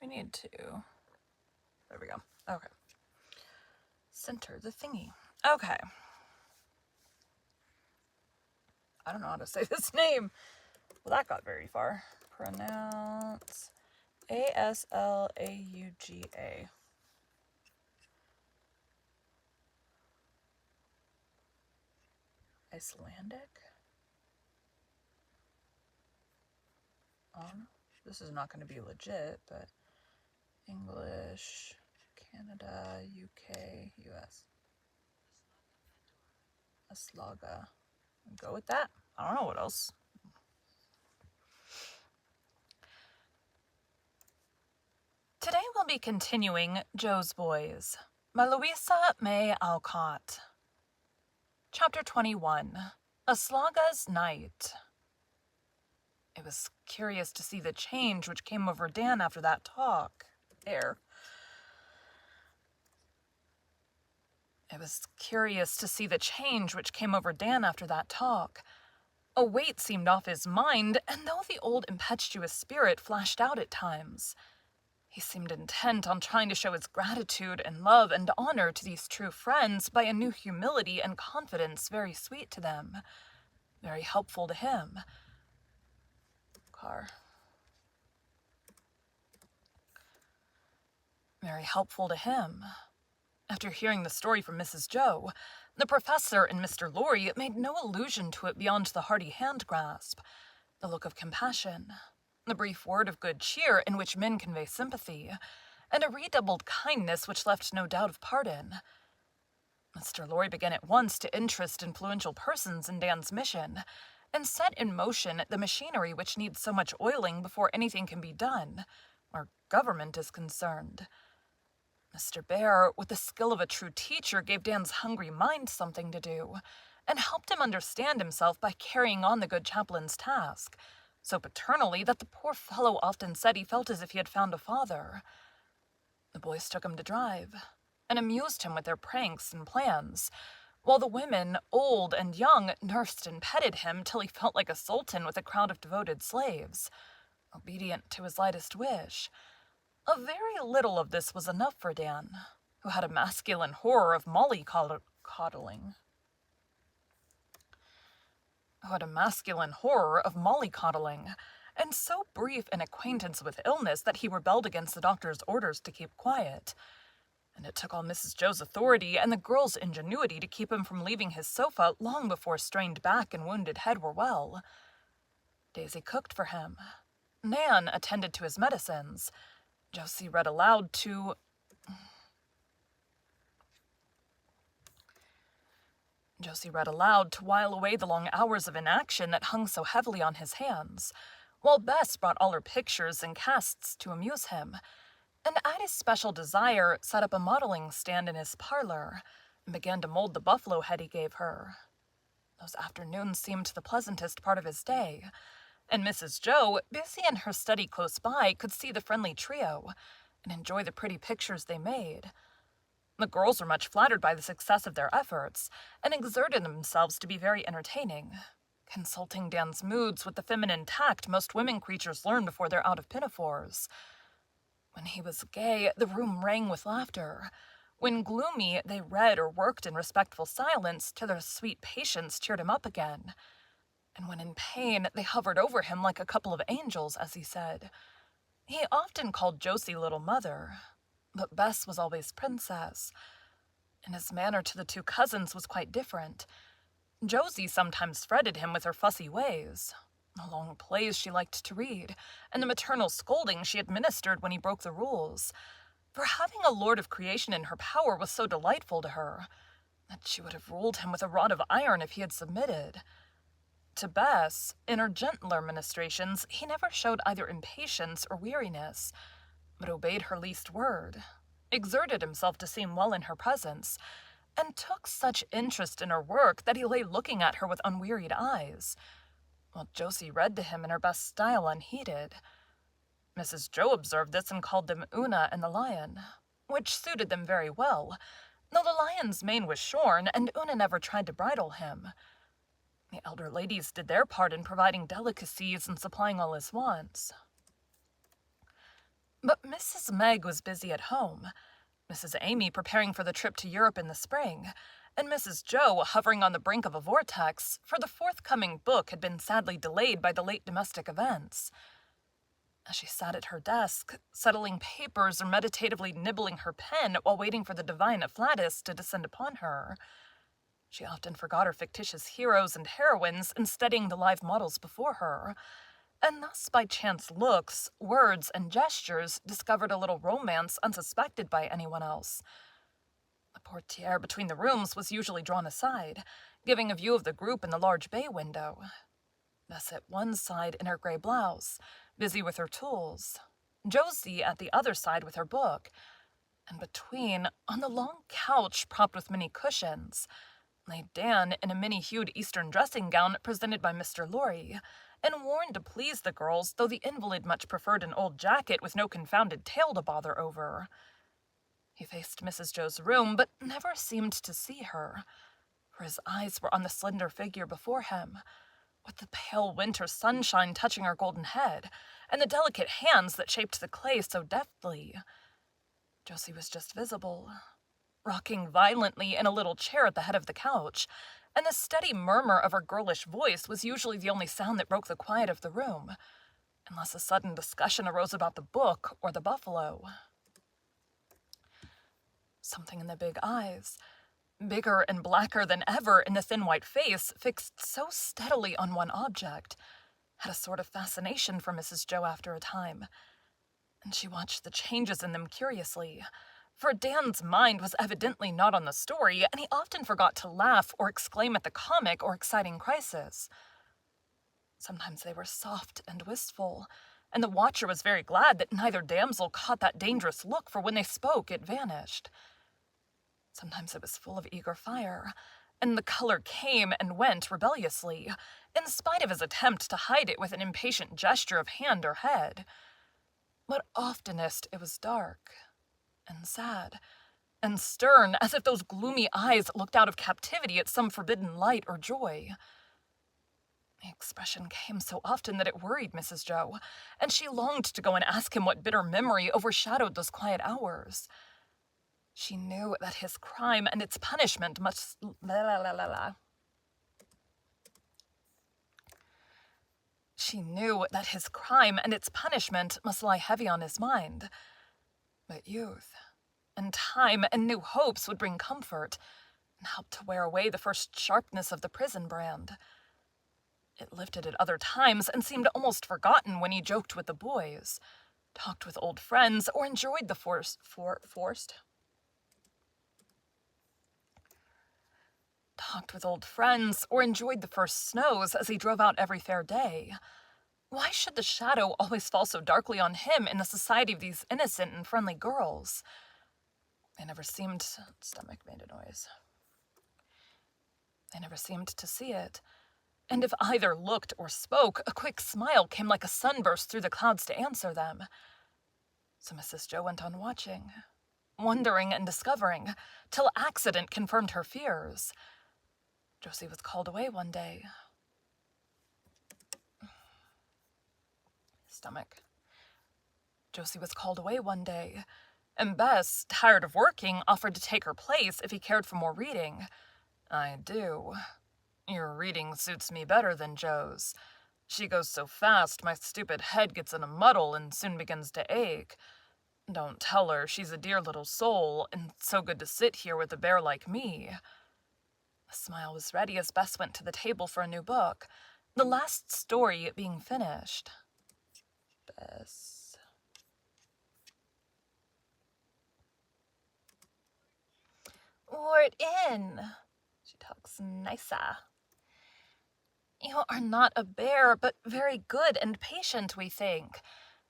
We need to... There we go. Okay. Center the thingy. Okay. I don't know how to say this name. Well, that got very far. Pronounce Aslauga. Icelandic? This is not going to be legit, but English, Canada, UK, US. Aslauga. Go with that. I don't know what else. Today we'll be continuing Joe's Boys by Louisa May Alcott. Chapter 21, Aslauga's Night. It was curious to see the change which came over Dan after that talk. It was curious to see the change which came over Dan after that talk. A weight seemed off his mind, and though the old impetuous spirit flashed out at times, he seemed intent on trying to show his gratitude and love and honor to these true friends by a new humility and confidence very sweet to them, very helpful to him. Very helpful to him. After hearing the story from Mrs. Joe, the professor and Mr. Lorry made no allusion to it beyond the hearty hand grasp, the look of compassion, the brief word of good cheer in which men convey sympathy, and a redoubled kindness which left no doubt of pardon. Mr. Lorry began at once to interest influential persons in Dan's mission, and set in motion the machinery which needs so much oiling before anything can be done, where government is concerned. Mr. Bear, with the skill of a true teacher, gave Dan's hungry mind something to do, and helped him understand himself by carrying on the good chaplain's task, so paternally that the poor fellow often said he felt as if he had found a father. The boys took him to drive, and amused him with their pranks and plans, while the women, old and young, nursed and petted him till he felt like a sultan with a crowd of devoted slaves, obedient to his lightest wish. A very little of this was enough for Dan, who had a masculine horror of mollycoddling. And so brief an acquaintance with illness that he rebelled against the doctor's orders to keep quiet. And it took all Mrs. Joe's authority and the girl's ingenuity to keep him from leaving his sofa long before strained back and wounded head were well. Daisy cooked for him. Nan attended to his medicines. Josie read aloud to while away the long hours of inaction that hung so heavily on his hands, while Bess brought all her pictures and casts to amuse him, and at his special desire set up a modeling stand in his parlor, and began to mold the buffalo head he gave her. Those afternoons seemed the pleasantest part of his day, and Mrs. Joe, busy in her study close by, could see the friendly trio, and enjoy the pretty pictures they made. The girls were much flattered by the success of their efforts, and exerted themselves to be very entertaining, consulting Dan's moods with the feminine tact most women creatures learn before they're out of pinafores. When he was gay, the room rang with laughter. When gloomy, they read or worked in respectful silence till their sweet patience cheered him up again. And when in pain, they hovered over him like a couple of angels, as he said. He often called Josie Little Mother, but Bess was always Princess. And his manner to the two cousins was quite different. Josie sometimes fretted him with her fussy ways, the long plays she liked to read, and the maternal scolding she administered when he broke the rules. For having a lord of creation in her power was so delightful to her, that she would have ruled him with a rod of iron if he had submitted. To Bess, in her gentler ministrations, he never showed either impatience or weariness, but obeyed her least word, exerted himself to seem well in her presence, and took such interest in her work that he lay looking at her with unwearied eyes, while Josie read to him in her best style unheeded. Mrs. Joe observed this and called them Una and the Lion, which suited them very well, though the Lion's mane was shorn and Una never tried to bridle him. The elder ladies did their part in providing delicacies and supplying all his wants. But Mrs. Meg was busy at home, Mrs. Amy preparing for the trip to Europe in the spring, and Mrs. Joe hovering on the brink of a vortex, for the forthcoming book had been sadly delayed by the late domestic events. As she sat at her desk, settling papers or meditatively nibbling her pen while waiting for the divine afflatus to descend upon her, she often forgot her fictitious heroes and heroines in studying the live models before her, and thus by chance looks, words, and gestures discovered a little romance unsuspected by anyone else. The portiere between the rooms was usually drawn aside, giving a view of the group in the large bay window. Bess at one side in her gray blouse, busy with her tools, Josie at the other side with her book, and between, on the long couch propped with many cushions, lay Dan in a many-hued Eastern dressing gown presented by Mr. Lorry, and worn to please the girls, though the invalid much preferred an old jacket with no confounded tail to bother over. He faced Mrs. Joe's room, but never seemed to see her, for his eyes were on the slender figure before him, with the pale winter sunshine touching her golden head, and the delicate hands that shaped the clay so deftly. Josie was just visible, rocking violently in a little chair at the head of the couch, and the steady murmur of her girlish voice was usually the only sound that broke the quiet of the room, unless a sudden discussion arose about the book or the buffalo. Something in the big eyes, bigger and blacker than ever in the thin white face, fixed so steadily on one object, had a sort of fascination for Mrs. Joe after a time, and she watched the changes in them curiously, for Dan's mind was evidently not on the story, and he often forgot to laugh or exclaim at the comic or exciting crisis. Sometimes they were soft and wistful, and the watcher was very glad that neither damsel caught that dangerous look, for when they spoke, it vanished. Sometimes it was full of eager fire, and the color came and went rebelliously, in spite of his attempt to hide it with an impatient gesture of hand or head. But oftenest it was dark, and sad, and stern, as if those gloomy eyes looked out of captivity at some forbidden light or joy. The expression came so often that it worried Mrs. Joe, and she longed to go and ask him what bitter memory overshadowed those quiet hours. She knew that his crime and its punishment must... She knew that his crime and its punishment must lie heavy on his mind. But youth, and time, and new hopes would bring comfort, and help to wear away the first sharpness of the prison brand. It lifted at other times, and seemed almost forgotten when he joked with the boys, talked with old friends, or enjoyed the first snows as he drove out every fair day. Why should the shadow always fall so darkly on him in the society of these innocent and friendly girls? They never seemed... Stomach made a noise. They never seemed to see it, and if either looked or spoke, a quick smile came like a sunburst through the clouds to answer them. So Mrs. Joe went on watching, wondering and discovering, till accident confirmed her fears. Josie was called away one day. Josie was called away one day, and Bess, tired of working, offered to take her place if he cared for more reading. I do. Your reading suits me better than Joe's. She goes so fast, my stupid head gets in a muddle and soon begins to ache. Don't tell her, she's a dear little soul, and so good to sit here with a bear like me. The smile was ready as Bess went to the table for a new book, the last story being finished. Bess. Ward in. She talks nicer. You are not a bear, but very good and patient, we think.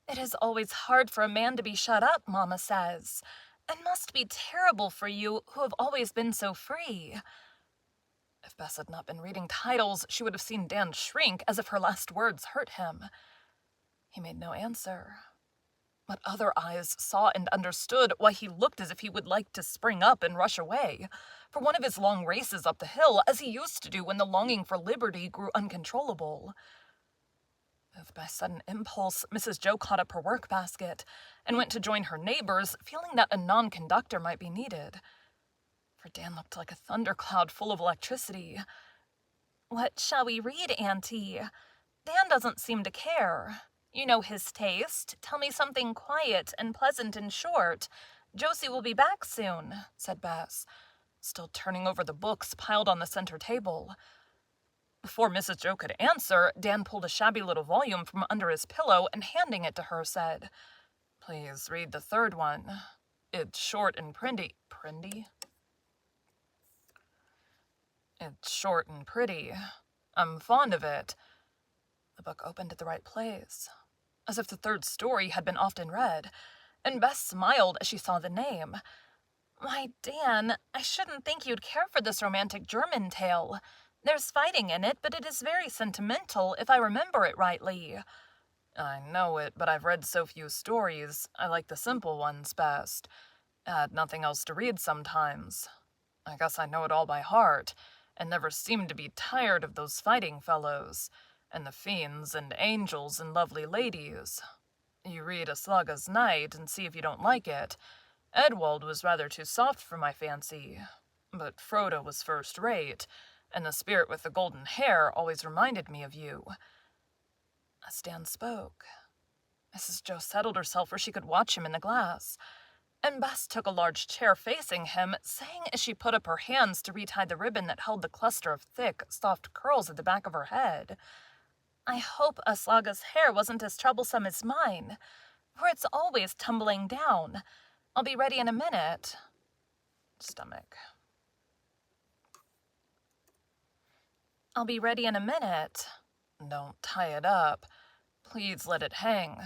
It is always hard for a man to be shut up, Mamma says, and must be terrible for you who have always been so free. If Bess had not been reading titles, she would have seen Dan shrink as if her last words hurt him. He made no answer, but other eyes saw and understood why he looked as if he would like to spring up and rush away, for one of his long races up the hill, as he used to do when the longing for liberty grew uncontrollable. Moved by sudden impulse, Mrs. Joe caught up her work basket and went to join her neighbors, feeling that a non-conductor might be needed. For Dan looked like a thundercloud full of electricity. "What shall we read, Auntie? Dan doesn't seem to care. You know his taste. Tell me something quiet and pleasant and short. Josie will be back soon," said Bess, still turning over the books piled on the center table. Before Mrs. Joe could answer, Dan pulled a shabby little volume from under his pillow and, handing it to her, said, "Please read the third one. It's short and pretty. It's short and pretty. I'm fond of it." The book opened at the right place, as if the third story had been often read, and Bess smiled as she saw the name. "Why, Dan, I shouldn't think you'd care for this romantic German tale. There's fighting in it, but it is very sentimental, if I remember it rightly." "I know it, but I've read so few stories. I like the simple ones best. Had nothing else to read sometimes. I guess I know it all by heart, and never seem to be tired of those fighting fellows, and the fiends and angels and lovely ladies. You read A Slugga's Night and see if you don't like it. Edwald was rather too soft for my fancy, but Frodo was first-rate, and the spirit with the golden hair always reminded me of you." As Dan spoke, Mrs. Joe settled herself where she could watch him in the glass, and Bess took a large chair facing him, saying as she put up her hands to retie the ribbon that held the cluster of thick, soft curls at the back of her head, "I hope Aslaga's hair wasn't as troublesome as mine, for it's always tumbling down. I'll be ready in a minute." Stomach. "I'll be ready in a minute." "Don't tie it up. Please let it hang.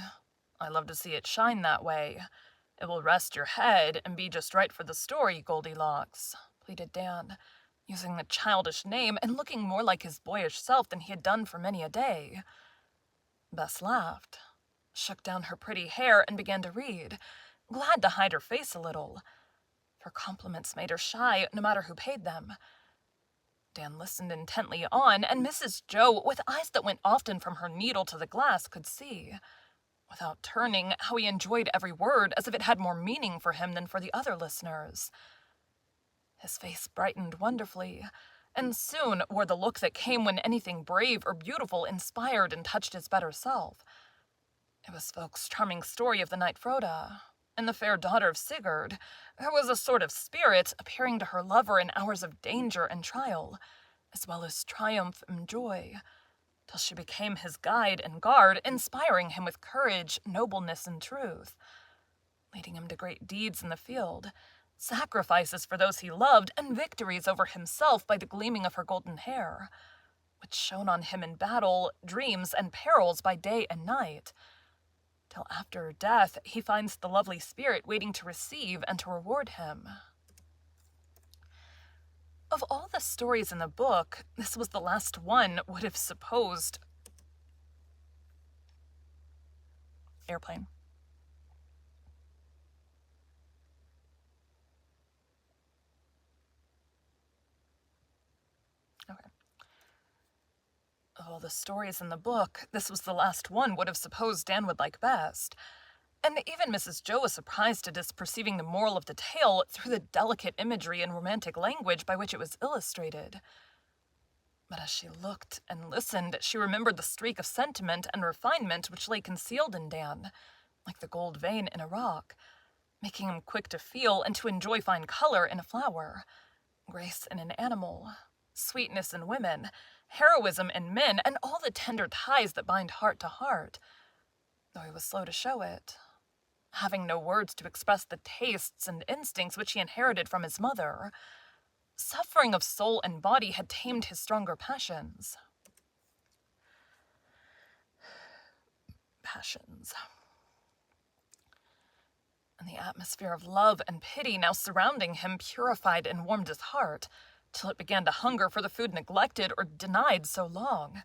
I love to see it shine that way. It will rest your head and be just right for the story, Goldilocks," pleaded Dan, using the childish name and looking more like his boyish self than he had done for many a day. Bess laughed, shook down her pretty hair, and began to read, glad to hide her face a little. Her compliments made her shy, no matter who paid them. Dan listened intently on, and Mrs. Joe, with eyes that went often from her needle to the glass, could see, without turning, how he enjoyed every word as if it had more meaning for him than for the other listeners. His face brightened wonderfully, and soon wore the look that came when anything brave or beautiful inspired and touched his better self. It was folks' charming story of the knight Froda, and the fair daughter of Sigurd, who was a sort of spirit appearing to her lover in hours of danger and trial, as well as triumph and joy, till she became his guide and guard, inspiring him with courage, nobleness, and truth, leading him to great deeds in the field, sacrifices for those he loved, and victories over himself by the gleaming of her golden hair, which shone on him in battle, dreams, and perils by day and night, till after death he finds the lovely spirit waiting to receive and to reward him. Of all the stories in the book, this was the last one would have supposed. Airplane. Okay. Of all the stories in the book, this was the last one would have supposed Dan would like best. And even Mrs. Joe was surprised at his perceiving the moral of the tale through the delicate imagery and romantic language by which it was illustrated. But as she looked and listened, she remembered the streak of sentiment and refinement which lay concealed in Dan, like the gold vein in a rock, making him quick to feel and to enjoy fine color in a flower, grace in an animal, sweetness in women, heroism in men, and all the tender ties that bind heart to heart, though he was slow to show it, having no words to express the tastes and instincts which he inherited from his mother. Suffering of soul and body had tamed his stronger passions. And the atmosphere of love and pity now surrounding him purified and warmed his heart, till it began to hunger for the food neglected or denied so long.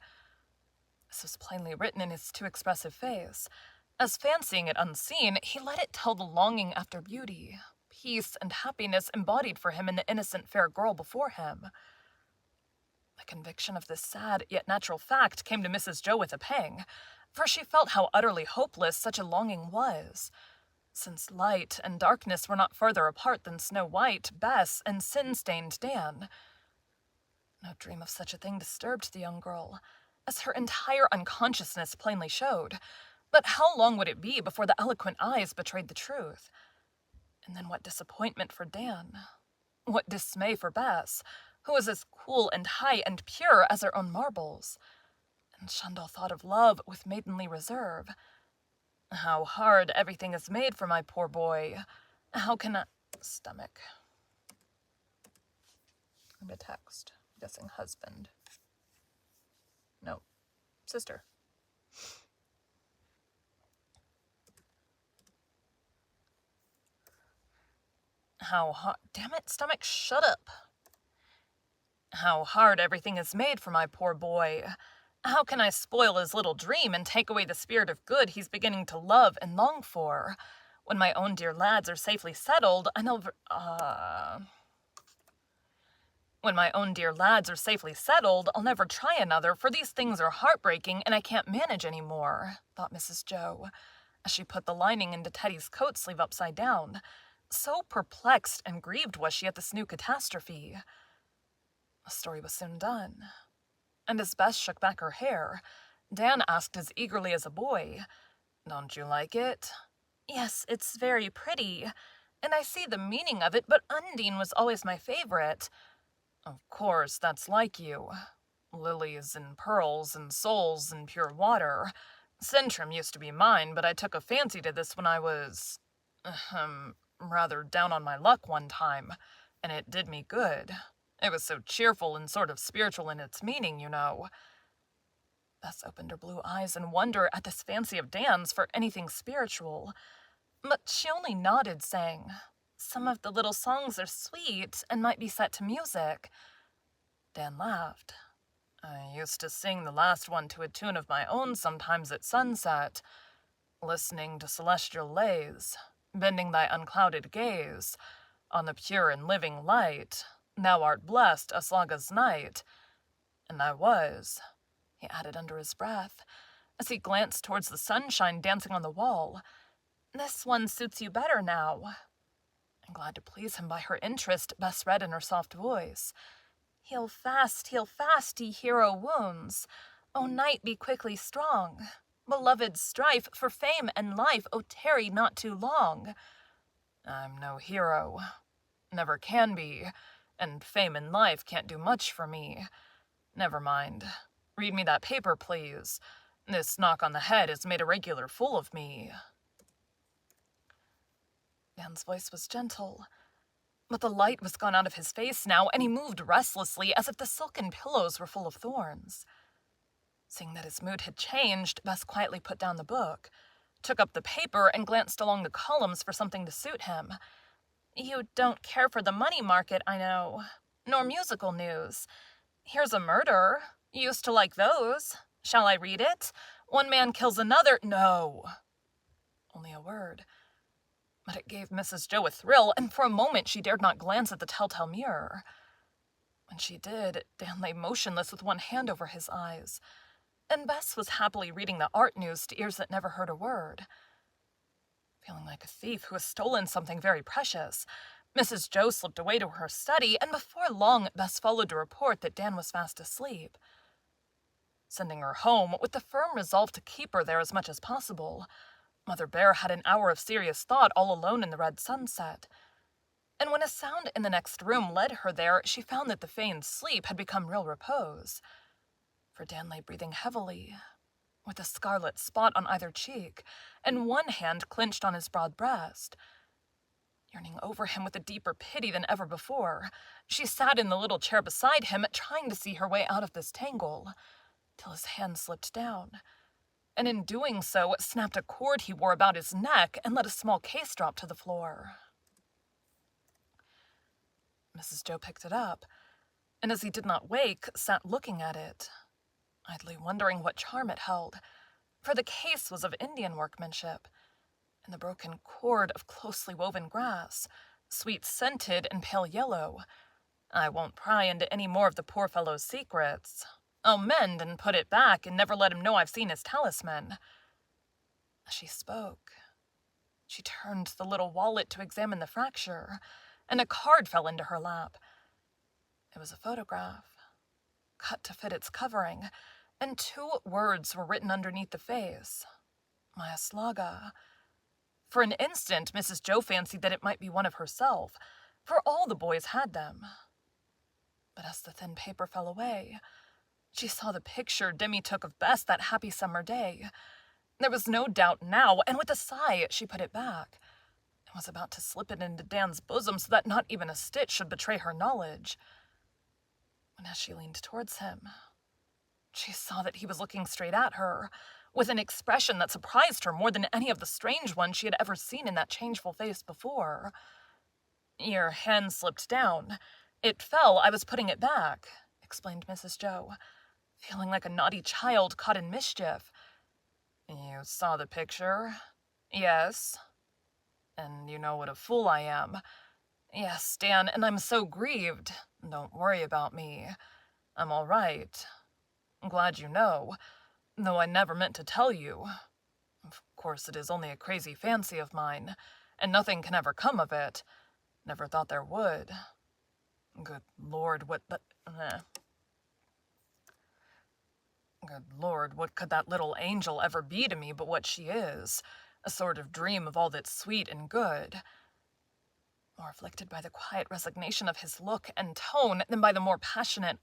This was plainly written in his too expressive face, as fancying it unseen, he let it tell the longing after beauty, peace, and happiness embodied for him in the innocent fair girl before him. The conviction of this sad yet natural fact came to Mrs. Joe with a pang, for she felt how utterly hopeless such a longing was. Since light and darkness were not further apart than Snow White, Bess, and sin-stained Dan. No dream of such a thing disturbed the young girl, as her entire unconsciousness plainly showed. But how long would it be before the eloquent eyes betrayed the truth? And then what disappointment for Dan? What dismay for Bess, who was as cool and high and pure as her own marbles? And Shundle thought of love with maidenly reserve. How hard everything is made for my poor boy. How can I... Stomach. And a text. Guessing husband. No. Sister. How hard... Damn it, stomach, shut up. How hard everything is made for my poor boy. How can I spoil his little dream and take away the spirit of good he's beginning to love and long for? When my own dear lads are safely settled, When my own dear lads are safely settled, I'll never try another, for these things are heartbreaking and I can't manage any more, thought Mrs. Joe, as she put the lining into Teddy's coat sleeve upside down. So perplexed and grieved was she at this new catastrophe. The story was soon done. And as Bess shook back her hair, Dan asked as eagerly as a boy, "Don't you like it?" "Yes, it's very pretty, and I see the meaning of it, but Undine was always my favorite." "Of course, that's like you. Lilies and pearls and souls and pure water. Centrum used to be mine, but I took a fancy to this when I was, rather down on my luck one time, and it did me good. It was so cheerful and sort of spiritual in its meaning, you know." Bess opened her blue eyes in wonder at this fancy of Dan's for anything spiritual, but she only nodded, saying, "Some of the little songs are sweet and might be set to music." Dan laughed. "I used to sing the last one to a tune of my own sometimes at sunset, listening to celestial lays, bending thy unclouded gaze on the pure and living light. Thou art blessed, Aslaga's night." And I was, he added under his breath, as he glanced towards the sunshine dancing on the wall. "This one suits you better now." And glad to please him by her interest, Bess read in her soft voice, heal fast, ye hero wounds. O night, be quickly strong. Beloved strife for fame and life, O tarry not too long." "I'm no hero. Never can be. And fame and life can't do much for me. Never mind. Read me that paper, please. This knock on the head has made a regular fool of me." Dan's voice was gentle, but the light was gone out of his face now, and he moved restlessly as if the silken pillows were full of thorns. Seeing that his mood had changed, Bess quietly put down the book, took up the paper, and glanced along the columns for something to suit him. "You don't care for the money market, I know, nor musical news. Here's a murder. You used to like those. Shall I read it? One man kills another—" "No." Only a word. But it gave Mrs. Joe a thrill, and for a moment she dared not glance at the telltale mirror. When she did, Dan lay motionless with one hand over his eyes, and Bess was happily reading the art news to ears that never heard a word. Feeling like a thief who has stolen something very precious, Mrs. Joe slipped away to her study, and before long Bess followed to report that Dan was fast asleep. Sending her home with the firm resolve to keep her there as much as possible, Mother Bear had an hour of serious thought all alone in the red sunset. And when a sound in the next room led her there, she found that the feigned sleep had become real repose. For Dan lay breathing heavily, with a scarlet spot on either cheek, and one hand clenched on his broad breast. Yearning over him with a deeper pity than ever before, she sat in the little chair beside him, trying to see her way out of this tangle, till his hand slipped down, and in doing so snapped a cord he wore about his neck and let a small case drop to the floor. Mrs. Joe picked it up, and as he did not wake, sat looking at it, idly wondering what charm it held, for the case was of Indian workmanship, and the broken cord of closely woven grass, sweet-scented and pale yellow. "I won't pry into any more of the poor fellow's secrets. I'll mend and put it back and never let him know I've seen his talisman." As she spoke, she turned the little wallet to examine the fracture, and a card fell into her lap. It was a photograph, cut to fit its covering, and 2 words were written underneath the face. Mayaslaga. For an instant, Mrs. Joe fancied that it might be one of herself, for all the boys had them. But as the thin paper fell away, she saw the picture Demi took of Bess that happy summer day. There was no doubt now, and with a sigh, she put it back, and was about to slip it into Dan's bosom so that not even a stitch should betray her knowledge. When as she leaned towards him, she saw that he was looking straight at her, with an expression that surprised her more than any of the strange ones she had ever seen in that changeful face before. "Your hand slipped down. It fell. I was putting it back," explained Mrs. Joe, feeling like a naughty child caught in mischief. "You saw the picture?" "Yes." "And you know what a fool I am?" "Yes, Dan, and I'm so grieved. Don't worry about me. I'm all right. I'm glad you know, though I never meant to tell you. Of course, it is only a crazy fancy of mine, and nothing can ever come of it. Never thought there would. Good Lord, what could that little angel ever be to me but what she is? A sort of dream of all that's sweet and good." More afflicted by the quiet resignation of his look and tone than by the more passionate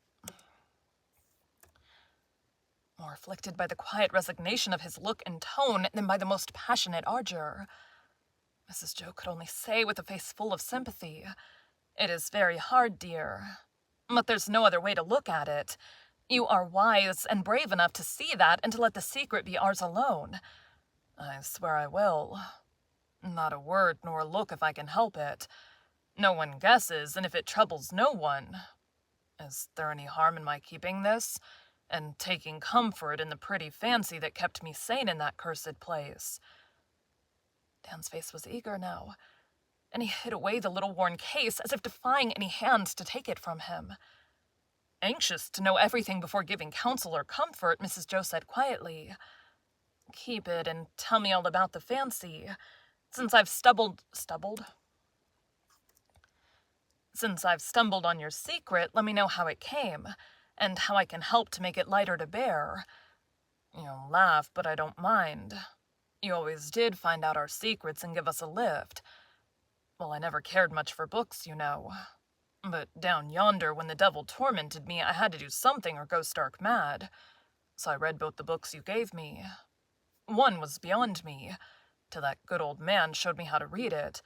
most passionate ardor, Mrs. Joe could only say with a face full of sympathy, "It is very hard, dear. But there's no other way to look at it. You are wise and brave enough to see that and to let the secret be ours alone. I swear I will. Not a word nor a look if I can help it. No one guesses, and if it troubles no one. Is there any harm in my keeping this, and taking comfort in the pretty fancy that kept me sane in that cursed place?" Dan's face was eager now, and he hid away the little worn case as if defying any hand to take it from him. Anxious to know everything before giving counsel or comfort, Mrs. Joe said quietly, "Keep it and tell me all about the fancy. Since I've stumbled on your secret, let me know how it came, and how I can help to make it lighter to bear. You'll laugh, but I don't mind. You always did find out our secrets and give us a lift. Well, I never cared much for books, you know. But down yonder, when the devil tormented me, I had to do something or go stark mad. So I read both the books you gave me. One was beyond me, till that good old man showed me how to read it.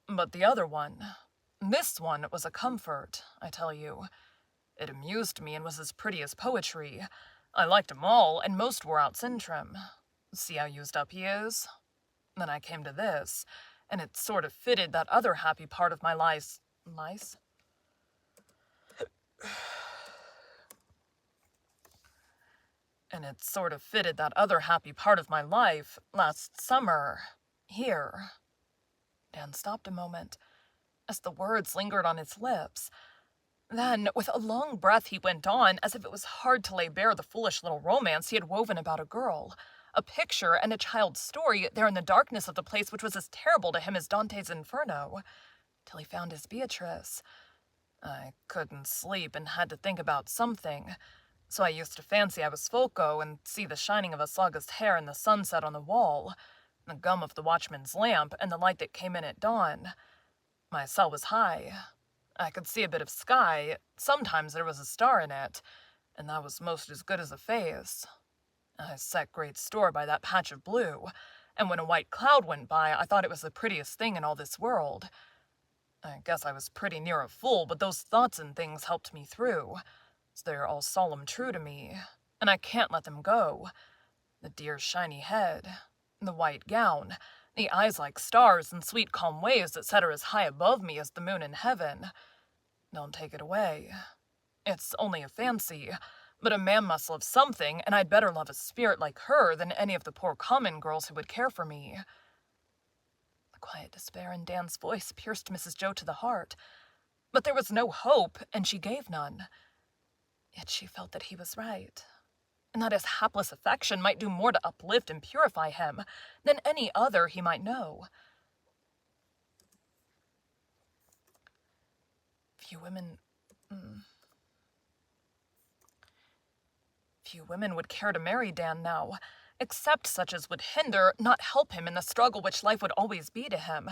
But the other one, this one, was a comfort, I tell you. It amused me and was as pretty as poetry. I liked 'em all, and most wore out Sintram. See how used up he is? Then I came to this, and it sort of fitted that other happy part of my life. And it sort of fitted that other happy part of my life last summer. Here." Dan stopped a moment, as the words lingered on his lips. Then, with a long breath, he went on, as if it was hard to lay bare the foolish little romance he had woven about a girl, a picture and a child's story there in the darkness of the place which was as terrible to him as Dante's Inferno, till he found his Beatrice. "I couldn't sleep and had to think about something, so I used to fancy I was Folko and see the shining of Aslaga's hair in the sunset on the wall, the gum of the watchman's lamp, and the light that came in at dawn. My cell was high. I could see a bit of sky. Sometimes there was a star in it, and that was most as good as a face. I set great store by that patch of blue, and when a white cloud went by, I thought it was the prettiest thing in all this world. I guess I was pretty near a fool, but those thoughts and things helped me through, so they're all solemn true to me, and I can't let them go. The dear shiny head, the white gown, the eyes like stars, and sweet calm waves that set her as high above me as the moon in heaven. Don't take it away. It's only a fancy, but a man must love something, and I'd better love a spirit like her than any of the poor common girls who would care for me." The quiet despair in Dan's voice pierced Mrs. Joe to the heart, but there was no hope, and she gave none. Yet she felt that he was right, and that his hapless affection might do more to uplift and purify him than any other he might know. Few women would care to marry Dan now, except such as would hinder, not help him in the struggle which life would always be to him.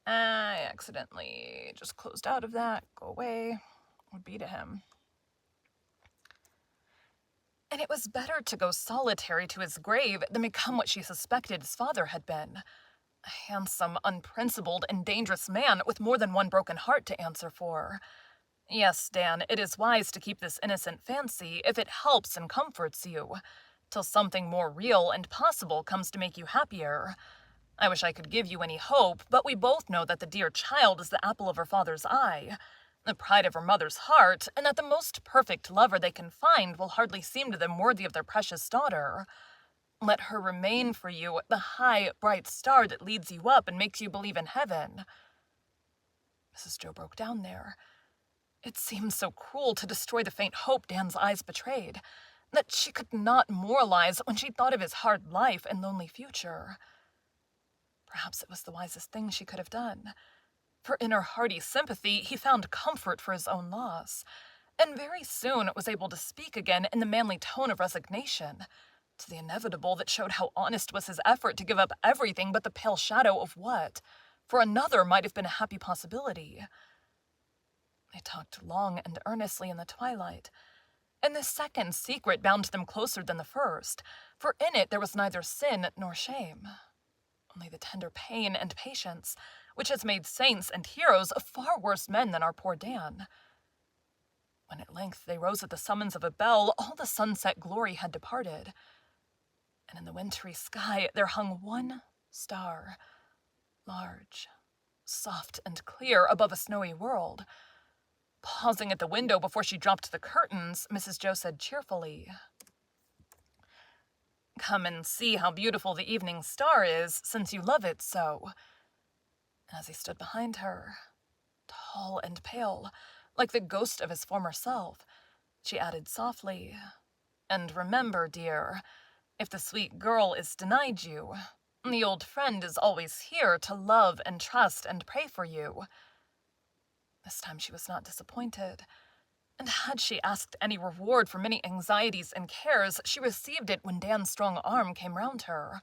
I accidentally just closed out of that. Go away. Would be to him. And it was better to go solitary to his grave than become what she suspected his father had been. A handsome, unprincipled, and dangerous man with more than one broken heart to answer for. Yes, Dan, it is wise to keep this innocent fancy if it helps and comforts you, till something more real and possible comes to make you happier. I wish I could give you any hope, but we both know that the dear child is the apple of her father's eye, the pride of her mother's heart, and that the most perfect lover they can find will hardly seem to them worthy of their precious daughter. Let her remain for you the high, bright star that leads you up and makes you believe in heaven. Mrs. Joe broke down there. It seemed so cruel to destroy the faint hope Dan's eyes betrayed, that she could not moralize when she thought of his hard life and lonely future. Perhaps it was the wisest thing she could have done, for in her hearty sympathy he found comfort for his own loss, and very soon was able to speak again in the manly tone of resignation to the inevitable that showed how honest was his effort to give up everything but the pale shadow of what, for another, might have been a happy possibility. They talked long and earnestly in the twilight, and this second secret bound them closer than the first, for in it there was neither sin nor shame, only the tender pain and patience which has made saints and heroes of far worse men than our poor Dan. When at length they rose at the summons of a bell, all the sunset glory had departed, and in the wintry sky there hung one star, large, soft, and clear above a snowy world. Pausing at the window before she dropped the curtains, Mrs. Joe said cheerfully, "Come and see how beautiful the evening star is, since you love it so." As he stood behind her, tall and pale, like the ghost of his former self, she added softly, "And remember, dear, if the sweet girl is denied you, the old friend is always here to love and trust and pray for you." This time she was not disappointed, and had she asked any reward for many anxieties and cares, she received it when Dan's strong arm came round her,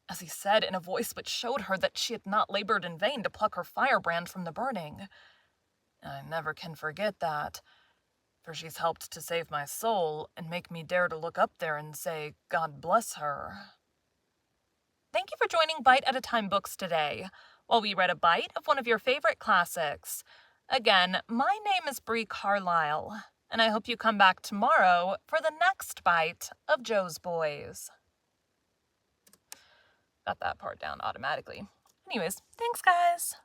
as he said in a voice which showed her that she had not labored in vain to pluck her firebrand from the burning, "I never can forget that, for she's helped to save my soul and make me dare to look up there and say, God bless her." Thank you for joining Bite at a Time Books today, while we read a bite of one of your favorite classics. Again, my name is Bree Carlile, and I hope you come back tomorrow for the next bite of Joe's Boys. Got that part down automatically. Anyways, thanks guys.